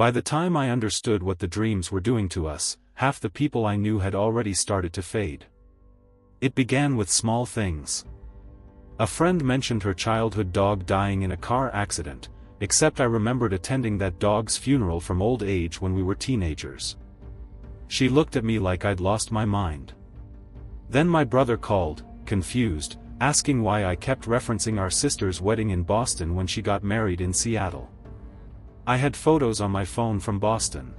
By the time I understood what the dreams were doing to us, half the people I knew had already started to fade. It began with small things. A friend mentioned her childhood dog dying in a car accident, except I remembered attending that dog's funeral from old age when we were teenagers. She looked at me like I'd lost my mind. Then my brother called, confused, asking why I kept referencing our sister's wedding in Boston when she got married in Seattle. I had photos on my phone from Boston.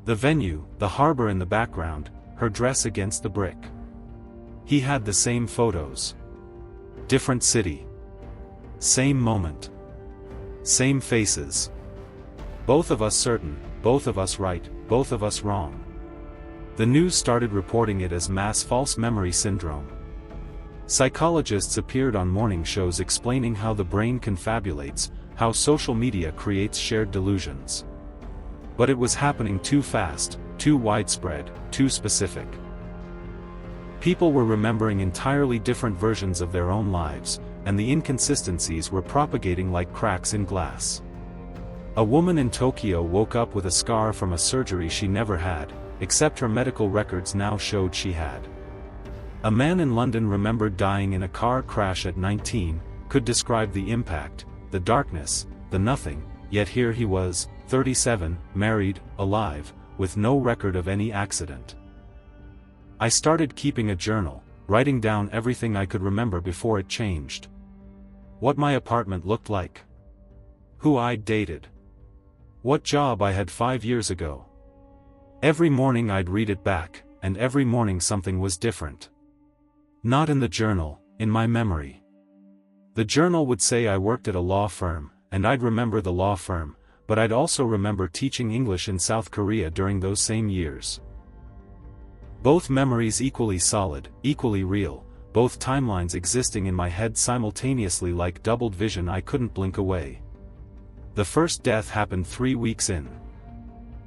The venue, the harbor in the background, her dress against the brick. He had the same photos. Different city. Same moment. Same faces. Both of us certain, both of us right, both of us wrong. The news started reporting it as mass false memory syndrome. Psychologists appeared on morning shows explaining how the brain confabulates, how social media creates shared delusions. But it was happening too fast, too widespread, too specific. People were remembering entirely different versions of their own lives, and the inconsistencies were propagating like cracks in glass. A woman in Tokyo woke up with a scar from a surgery she never had, except her medical records now showed she had. A man in London remembered dying in a car crash at 19, could describe the impact, the darkness, the nothing, yet here he was, 37, married, alive, with no record of any accident. I started keeping a journal, writing down everything I could remember before it changed. What my apartment looked like. Who I'd dated. What job I had 5 years ago. Every morning I'd read it back, and every morning something was different. Not in the journal, in my memory. The journal would say I worked at a law firm, and I'd remember the law firm, but I'd also remember teaching English in South Korea during those same years. Both memories equally solid, equally real, both timelines existing in my head simultaneously like doubled vision I couldn't blink away. The first death happened 3 weeks in.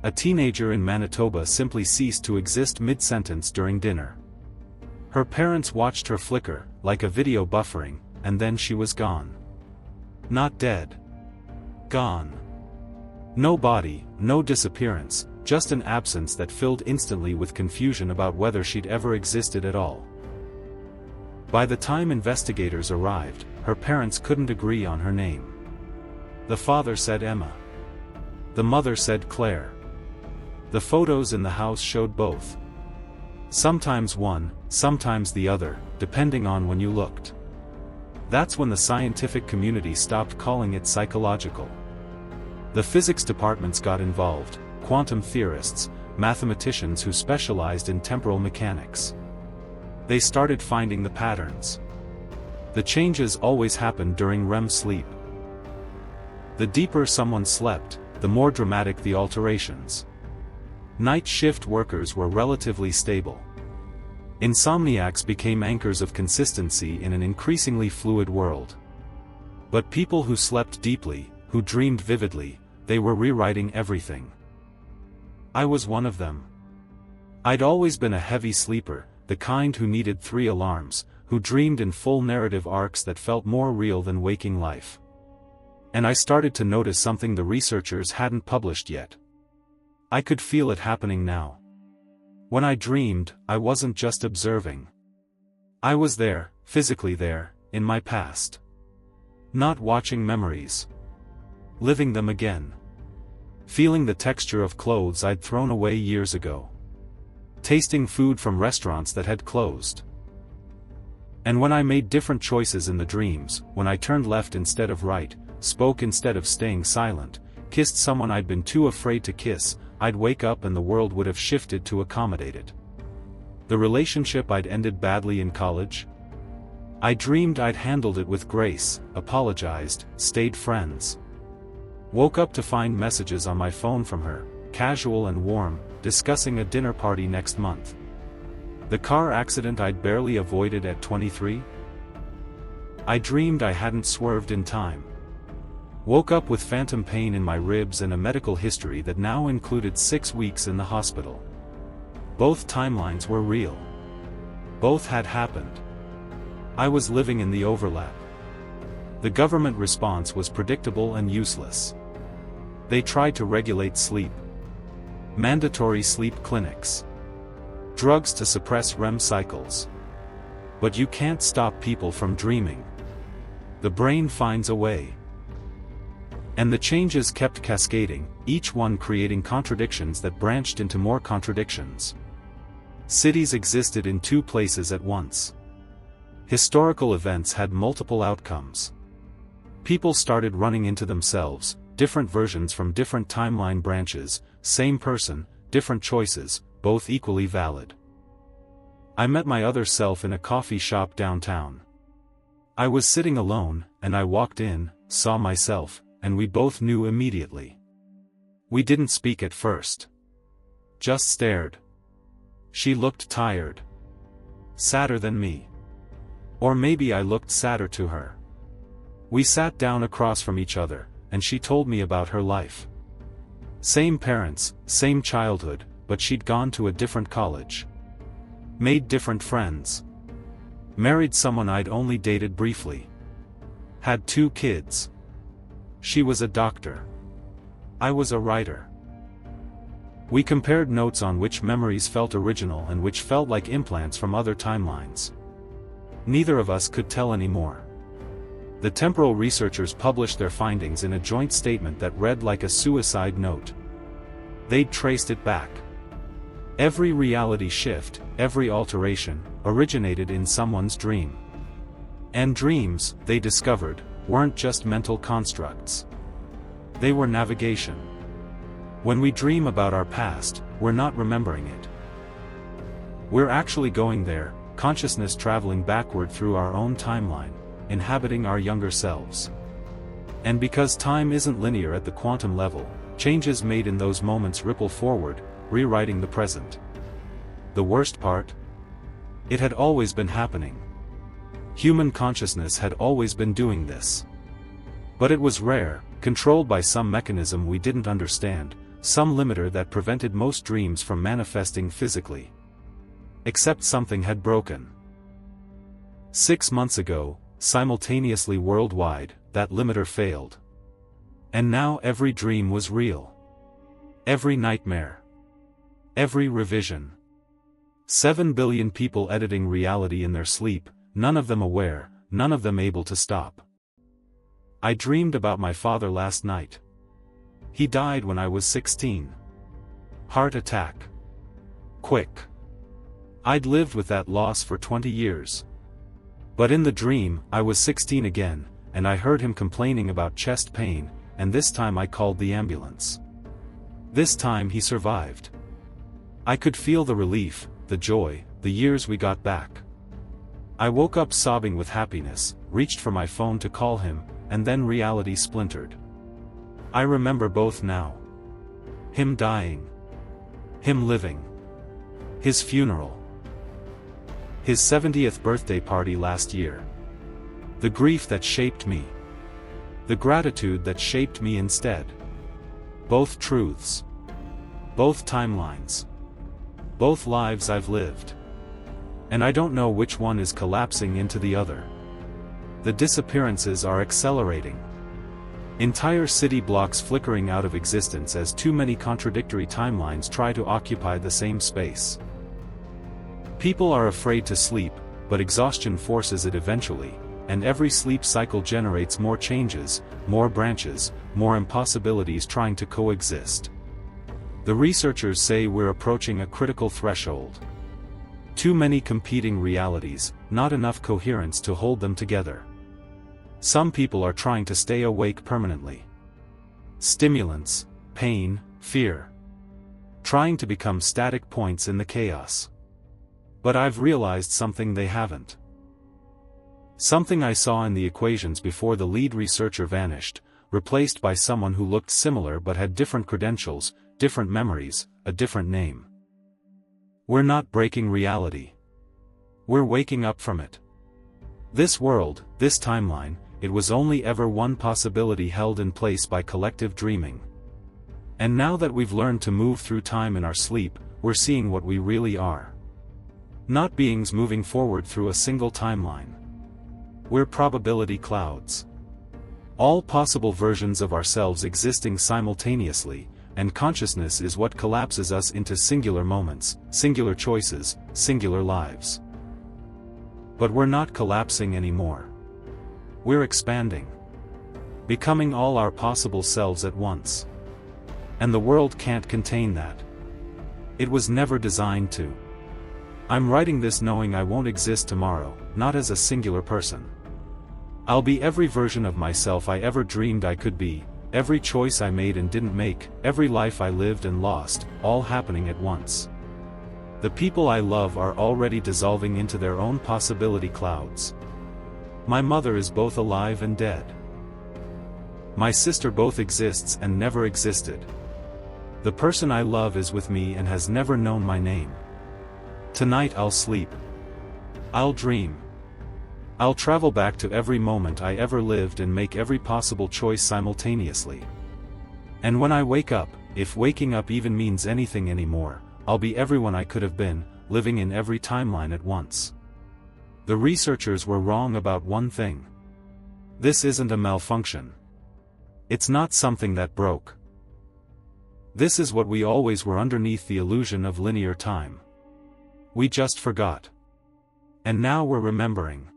A teenager in Manitoba simply ceased to exist mid-sentence during dinner. Her parents watched her flicker, like a video buffering, and then she was gone. Not dead. Gone. No body, no disappearance, just an absence that filled instantly with confusion about whether she'd ever existed at all. By the time investigators arrived, her parents couldn't agree on her name. The father said Emma. The mother said Claire. The photos in the house showed both. Sometimes one, sometimes the other, depending on when you looked. That's when the scientific community stopped calling it psychological. The physics departments got involved, quantum theorists, mathematicians who specialized in temporal mechanics. They started finding the patterns. The changes always happened during REM sleep. The deeper someone slept, the more dramatic the alterations. Night shift workers were relatively stable. Insomniacs became anchors of consistency in an increasingly fluid world. But people who slept deeply, who dreamed vividly, they were rewriting everything. I was one of them. I'd always been a heavy sleeper, the kind who needed 3 alarms, who dreamed in full narrative arcs that felt more real than waking life. And I started to notice something the researchers hadn't published yet. I could feel it happening now. When I dreamed, I wasn't just observing. I was there, physically there, in my past. Not watching memories. Living them again. Feeling the texture of clothes I'd thrown away years ago. Tasting food from restaurants that had closed. And when I made different choices in the dreams, when I turned left instead of right, spoke instead of staying silent, kissed someone I'd been too afraid to kiss, I'd wake up and the world would have shifted to accommodate it. The relationship I'd ended badly in college? I dreamed I'd handled it with grace, apologized, stayed friends. Woke up to find messages on my phone from her, casual and warm, discussing a dinner party next month. The car accident I'd barely avoided at 23? I dreamed I hadn't swerved in time. Woke up with phantom pain in my ribs and a medical history that now included 6 weeks in the hospital. Both timelines were real. Both had happened. I was living in the overlap. The government response was predictable and useless. They tried to regulate sleep. Mandatory sleep clinics. Drugs to suppress REM cycles. But you can't stop people from dreaming. The brain finds a way. And the changes kept cascading, each one creating contradictions that branched into more contradictions. Cities existed in two places at once. Historical events had multiple outcomes. People started running into themselves, different versions from different timeline branches, same person, different choices, both equally valid. I met my other self in a coffee shop downtown. I was sitting alone, and I walked in, saw myself, and we both knew immediately. We didn't speak at first. Just stared. She looked tired. Sadder than me. Or maybe I looked sadder to her. We sat down across from each other, and she told me about her life. Same parents, same childhood, but she'd gone to a different college. Made different friends. Married someone I'd only dated briefly. Had 2 kids. She was a doctor. I was a writer. We compared notes on which memories felt original and which felt like implants from other timelines. Neither of us could tell anymore. The temporal researchers published their findings in a joint statement that read like a suicide note. They'd traced it back. Every reality shift, every alteration, originated in someone's dream. And dreams, they discovered, weren't just mental constructs. They were navigation. When we dream about our past, we're not remembering it. We're actually going there, consciousness traveling backward through our own timeline, inhabiting our younger selves. And because time isn't linear at the quantum level, changes made in those moments ripple forward, rewriting the present. The worst part? It had always been happening. Human consciousness had always been doing this. But it was rare, controlled by some mechanism we didn't understand, some limiter that prevented most dreams from manifesting physically. Except something had broken. 6 months ago, simultaneously worldwide, that limiter failed. And now every dream was real. Every nightmare. Every revision. 7 billion people editing reality in their sleep, none of them aware, none of them able to stop. I dreamed about my father last night. He died when I was 16. Heart attack. Quick. I'd lived with that loss for 20 years. But in the dream, I was 16 again, and I heard him complaining about chest pain, and this time I called the ambulance. This time he survived. I could feel the relief, the joy, the years we got back. I woke up sobbing with happiness, reached for my phone to call him, and then reality splintered. I remember both now. Him dying. Him living. His funeral. His 70th birthday party last year. The grief that shaped me. The gratitude that shaped me instead. Both truths. Both timelines. Both lives I've lived. And I don't know which one is collapsing into the other. The disappearances are accelerating. Entire city blocks flickering out of existence as too many contradictory timelines try to occupy the same space. People are afraid to sleep, but exhaustion forces it eventually, and every sleep cycle generates more changes, more branches, more impossibilities trying to coexist. The researchers say we're approaching a critical threshold. Too many competing realities, not enough coherence to hold them together. Some people are trying to stay awake permanently. Stimulants, pain, fear. Trying to become static points in the chaos. But I've realized something they haven't. Something I saw in the equations before the lead researcher vanished, replaced by someone who looked similar but had different credentials, different memories, a different name. We're not breaking reality. We're waking up from it. This world, this timeline, it was only ever one possibility held in place by collective dreaming. And now that we've learned to move through time in our sleep, we're seeing what we really are. Not beings moving forward through a single timeline. We're probability clouds. All possible versions of ourselves existing simultaneously, and consciousness is what collapses us into singular moments, singular choices, singular lives. But we're not collapsing anymore. We're expanding. Becoming all our possible selves at once. And the world can't contain that. It was never designed to. I'm writing this knowing I won't exist tomorrow, not as a singular person. I'll be every version of myself I ever dreamed I could be, every choice I made and didn't make, every life I lived and lost, all happening at once. The people I love are already dissolving into their own possibility clouds. My mother is both alive and dead. My sister both exists and never existed. The person I love is with me and has never known my name. Tonight I'll sleep. I'll dream. I'll travel back to every moment I ever lived and make every possible choice simultaneously. And when I wake up, if waking up even means anything anymore, I'll be everyone I could have been, living in every timeline at once. The researchers were wrong about one thing. This isn't a malfunction. It's not something that broke. This is what we always were underneath the illusion of linear time. We just forgot. And now we're remembering.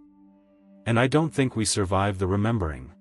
And I don't think we survived the remembering.